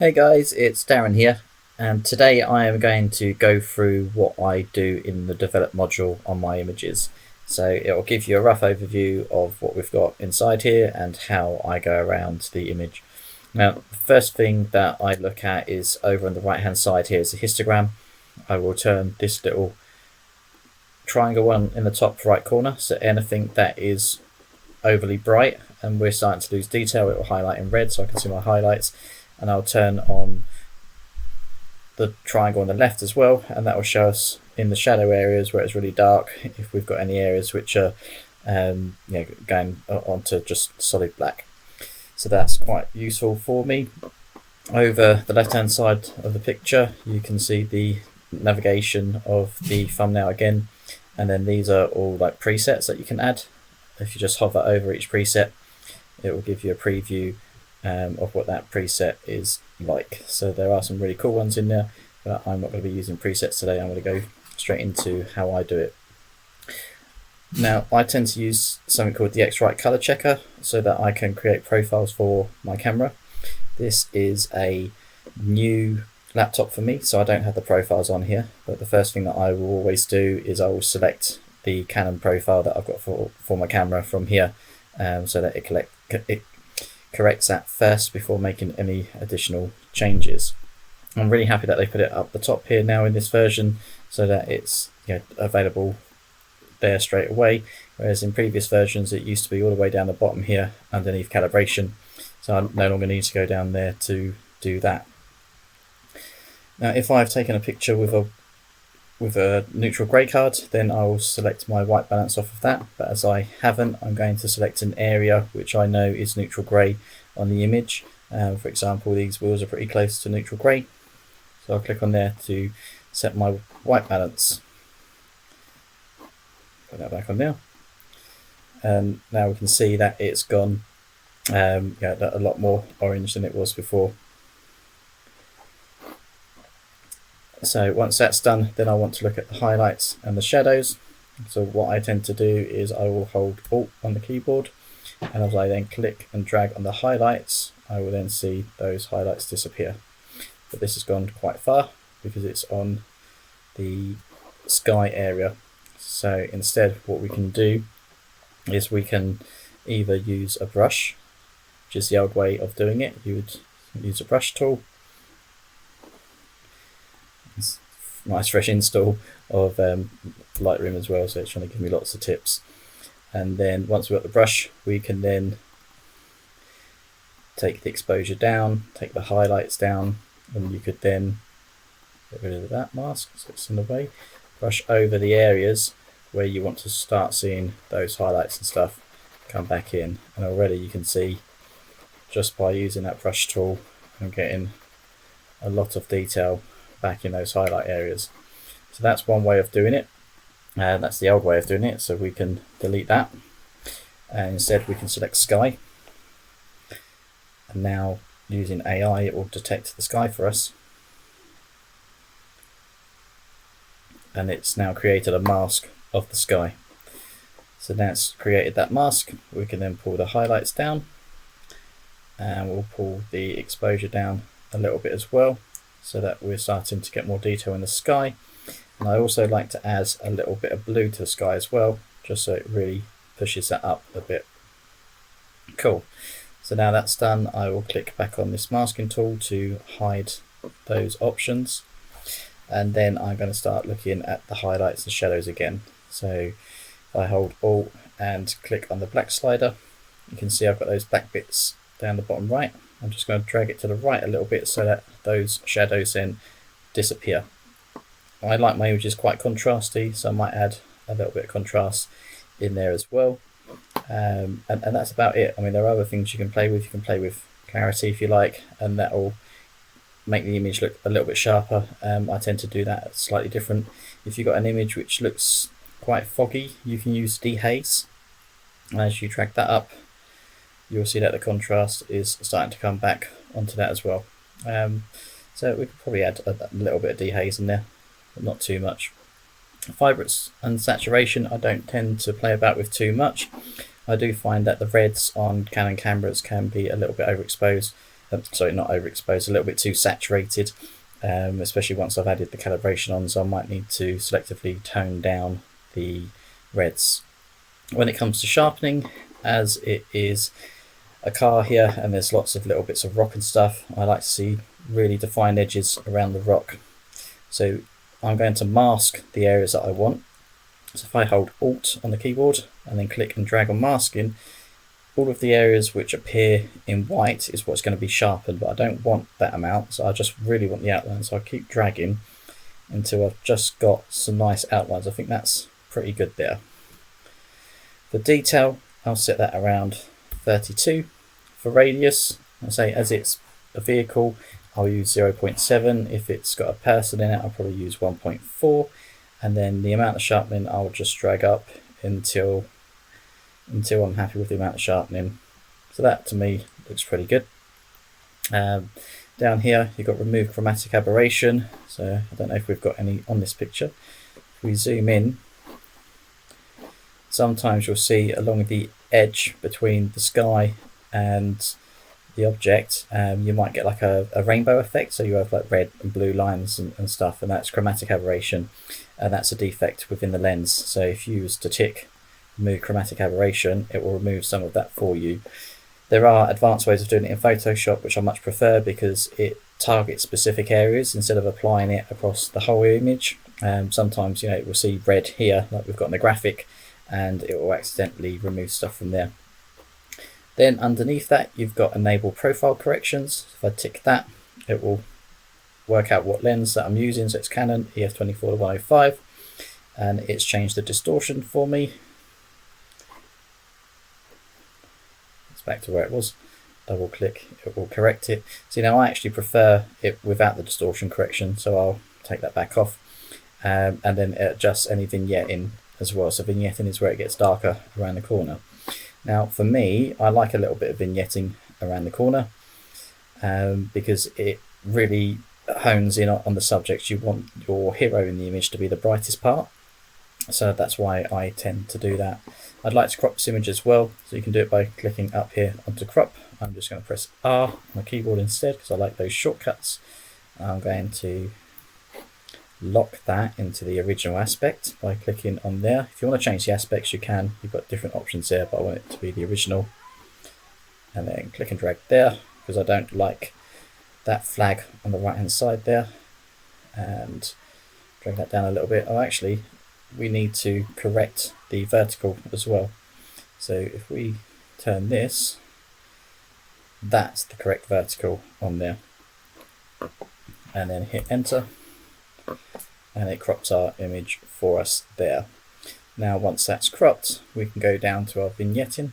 Hey guys, it's Darren here, and today I am going to go through what I do in the develop module on my images. So it will give you a rough overview of what we've got inside here and how I go around the image. Now, the first thing that I look at is over on the right hand side here is a histogram. I will turn this little triangle one in the top right corner, so anything that is overly bright and we're starting to lose detail, it will highlight in red so I can see my highlights. And I'll turn on the triangle on the left as well, and that will show us in the shadow areas where it's really dark if we've got any areas which are going onto just solid black. So that's quite useful for me. Over the left hand side of the picture you can see the navigation of the thumbnail again, and then these are all like presets that you can add. If you just hover over each preset, it will give you a preview of what that preset is like. So there are some really cool ones in there, but I'm not going to be using presets today. I'm going to go straight into how I do it. Now, I tend to use something called the X-Rite color checker so that I can create profiles for my camera. This is a new laptop for me, so I don't have the profiles on here, but the first thing that I will always do is I will select the Canon profile that I've got for my camera from here, so that it corrects that first before making any additional changes. I'm really happy that they put it up the top here now in this version so that it's available there straight away, whereas in previous versions it used to be all the way down the bottom here underneath calibration, so I no longer need to go down there to do that. Now if I've taken a picture with a neutral grey card, then I will select my white balance off of that, but as I haven't, I'm going to select an area which I know is neutral grey on the image. For example, these wheels are pretty close to neutral grey, so I'll click on there to set my white balance. Put that back on now, and now we can see that it's gone a lot more orange than it was before. So once that's done, then I want to look at the highlights and the shadows. So what I tend to do is I will hold Alt on the keyboard, and as I then click and drag on the highlights, I will then see those highlights disappear. But this has gone quite far because it's on the sky area. So instead what we can do is we can either use a brush, which is the old way of doing it. You would use a brush tool. Nice fresh install of Lightroom as well, so it's trying to give me lots of tips. And then once we've got the brush, we can then take the exposure down, take the highlights down, and you could then get rid of that mask so it's in the way, brush over the areas where you want to start seeing those highlights and stuff come back in, and already you can see just by using that brush tool I'm getting a lot of detail back in those highlight areas. So that's one way of doing it, and that's the old way of doing it, so we can delete that, and instead we can select sky, and now using AI it will detect the sky for us, and it's now created a mask of the sky. So now it's created that mask, we can then pull the highlights down, and we'll pull the exposure down a little bit as well, so that we're starting to get more detail in the sky. And I also like to add a little bit of blue to the sky as well, just so it really pushes that up a bit. Cool. So now that's done, I will click back on this masking tool to hide those options, and then I'm going to start looking at the highlights and shadows again. So if I hold Alt and click on the black slider, you can see I've got those black bits down the bottom right. I'm just going to drag it to the right a little bit so that those shadows then disappear. I like my images quite contrasty, so I might add a little bit of contrast in there as well. And that's about it. I mean, there are other things you can play with. You can play with clarity if you like, and that will make the image look a little bit sharper. I tend to do that slightly different. If you've got an image which looks quite foggy, you can use dehaze. And as you drag that up, you'll see that the contrast is starting to come back onto that as well. So we could probably add a little bit of dehaze in there, but not too much. Vibrance and saturation I don't tend to play about with too much. I do find that the reds on Canon cameras can be a little bit overexposed, sorry, not overexposed, a little bit too saturated, especially once I've added the calibration on, so I might need to selectively tone down the reds. When it comes to sharpening, as it is a car here and there's lots of little bits of rock and stuff, I like to see really defined edges around the rock. So I'm going to mask the areas that I want. So if I hold Alt on the keyboard and then click and drag on masking, all of the areas which appear in white is what's going to be sharpened, but I don't want that amount, so I just really want the outline. So I keep dragging until I've just got some nice outlines. I think that's pretty good there. For detail, I'll set that around 32. For radius, I say as it's a vehicle, I'll use 0.7. If it's got a person in it, I'll probably use 1.4. And then the amount of sharpening I'll just drag up until I'm happy with the amount of sharpening. So that to me looks pretty good. Down here you've got remove chromatic aberration. So I don't know if we've got any on this picture. If we zoom in, sometimes you'll see along the edge between the sky and the object, you might get like a rainbow effect, so you have like red and blue lines and stuff, and that's chromatic aberration, and that's a defect within the lens. So if you was to tick remove chromatic aberration, it will remove some of that for you. There are advanced ways of doing it in Photoshop which I much prefer because it targets specific areas instead of applying it across the whole image. Sometimes it will see red here like we've got in the graphic, and it will accidentally remove stuff from there. Then underneath that you've got enable profile corrections. If I tick that, it will work out what lens that I'm using. So it's Canon EF24-105, and it's changed the distortion for me. It's back to where it was. Double click, it will correct it. See, now I actually prefer it without the distortion correction, so I'll take that back off, and then it adjusts any vignetting as well. So vignetting is where it gets darker around the corner. Now for me, I like a little bit of vignetting around the corner because it really hones in on the subject. You want your hero in the image to be the brightest part, so that's why I tend to do that. I'd like to crop this image as well, so you can do it by clicking up here onto crop. I'm just going to press R on my keyboard instead because I like those shortcuts. I'm going to lock that into the original aspect by clicking on there. If you want to change the aspects, you can. You've got different options there, but I want it to be the original. And then click and drag there because I don't like that flag on the right hand side there. And drag that down a little bit. Oh, actually, we need to correct the vertical as well. So if we turn this, that's the correct vertical on there. And then hit enter, and it crops our image for us there. Now once that's cropped, we can go down to our vignetting.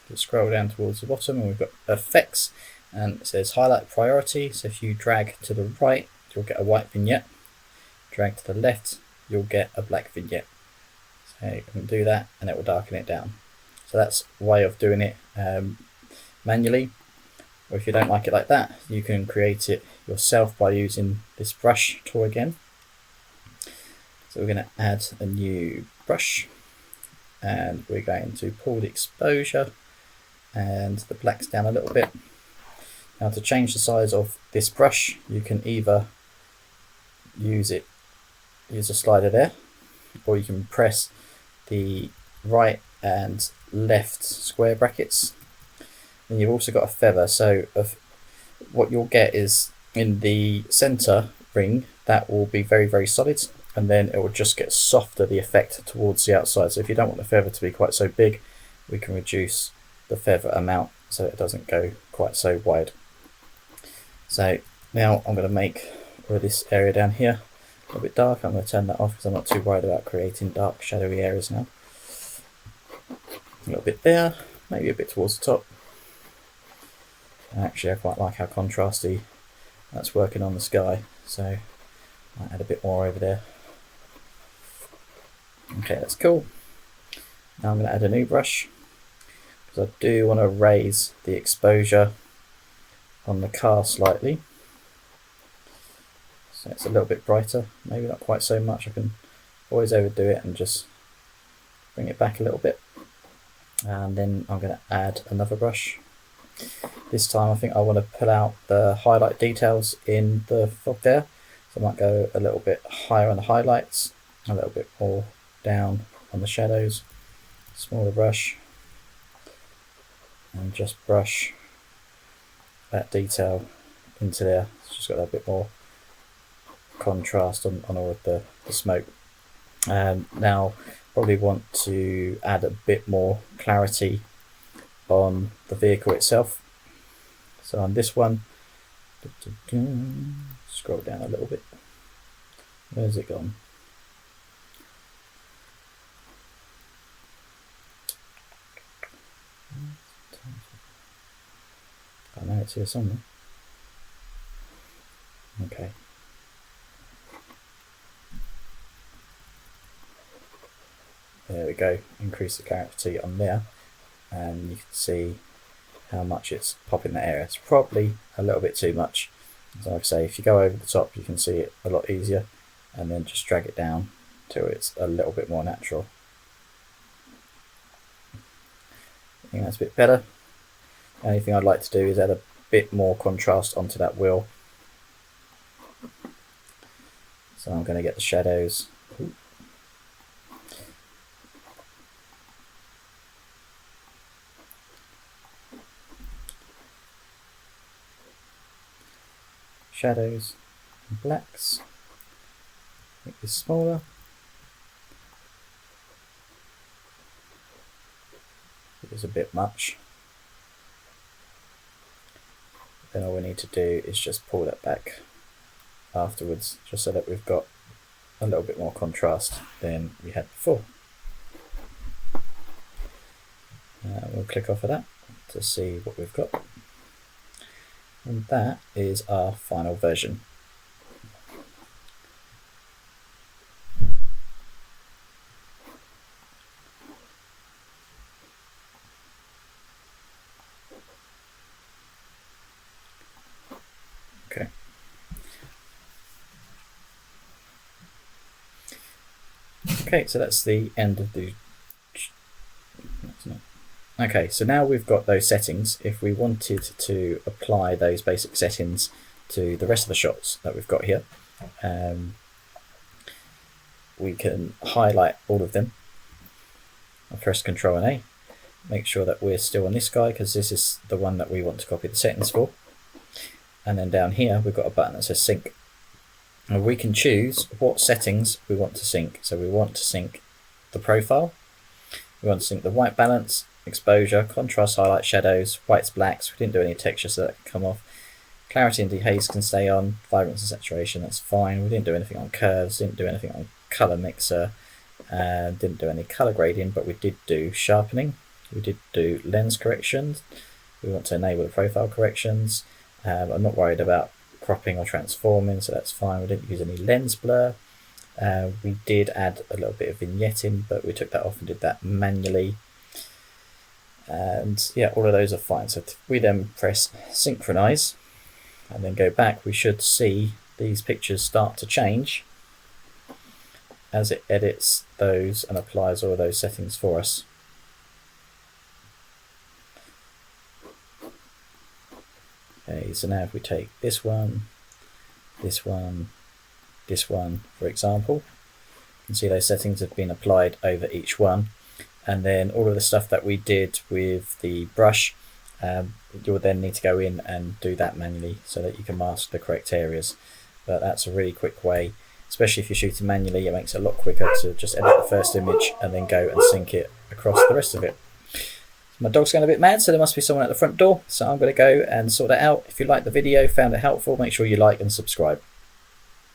Just scroll down towards the bottom and we've got effects, and it says highlight priority. So if you drag to the right, you'll get a white vignette. Drag to the left, you'll get a black vignette. So you can do that and it will darken it down. So that's a way of doing it manually. Or if you don't like it like that, you can create it yourself by using this brush tool again. So we're going to add a new brush, and we're going to pull the exposure and the blacks down a little bit. Now to change the size of this brush, you can either use a slider there, or you can press the right and left square brackets. And you've also got a feather, so what you'll get is in the center ring that will be very, very solid, and then it will just get softer, the effect towards the outside. So if you don't want the feather to be quite so big, we can reduce the feather amount so it doesn't go quite so wide. So now I'm going to make this area down here a little bit dark. I'm going to turn that off because I'm not too worried about creating dark shadowy areas now. A little bit there, maybe a bit towards the top. And actually I quite like how contrasty that's working on the sky, so I'll add a bit more over there. Okay, that's cool. Now I'm going to add a new brush because I do want to raise the exposure on the car slightly, so it's a little bit brighter, maybe not quite so much. I can always overdo it and just bring it back a little bit. And then I'm going to add another brush This time I think I want to pull out the highlight details in the fog there, so I might go a little bit higher on the highlights, a little bit more down on the shadows, smaller brush, and just brush that detail into there. It's just got a bit more contrast on all of the smoke. Now probably want to add a bit more clarity on the vehicle itself. So on this one, scroll down a little bit. Where's it gone? I know it's here somewhere. Okay. There we go. Increase the clarity on there, and you can see how much it's popping that area. It's probably a little bit too much. So like I say, if you go over the top, you can see it a lot easier, and then just drag it down till it's a little bit more natural. I think that's a bit better. The only thing I'd like to do is add a bit more contrast onto that wheel. So I'm going to get the shadows. Shadows and blacks. Make this smaller. It was a bit much. Then all we need to do is just pull that back afterwards, just so that we've got a little bit more contrast than we had before. We'll click off of that to see what we've got. And that is our final version. Okay. Okay, so that's the end of the... Okay, so now we've got those settings. If we wanted to apply those basic settings to the rest of the shots that we've got here, we can highlight all of them. I'll press Ctrl and A, make sure that we're still on this guy because this is the one that we want to copy the settings for. And then down here we've got a button that says sync. And we can choose what settings we want to sync. So we want to sync the profile, we want to sync the white balance, exposure, contrast, highlight, shadows, whites, blacks. We didn't do any texture, so that can come off. Clarity and dehaze can stay on. Vibrance and saturation, that's fine. We didn't do anything on curves, didn't do anything on color mixer, didn't do any color grading, but we did do sharpening. We did do lens corrections. We want to enable the profile corrections. I'm not worried about cropping or transforming, so that's fine. We didn't use any lens blur. We did add a little bit of vignetting, but we took that off and did that manually. And yeah, all of those are fine. So if we then press synchronize and then go back, we should see these pictures start to change as it edits those and applies all of those settings for us. Okay, so now if we take this one, this one, this one, for example, you can see those settings have been applied over each one. And then all of the stuff that we did with the brush, you'll then need to go in and do that manually so that you can mask the correct areas. But that's a really quick way, especially if you're shooting manually. It makes it a lot quicker to just edit the first image and then go and sync it across the rest of it. My dog's going a bit mad, so there must be someone at the front door, so I'm going to go and sort that out. If you liked the video, found it helpful, make sure you like and subscribe.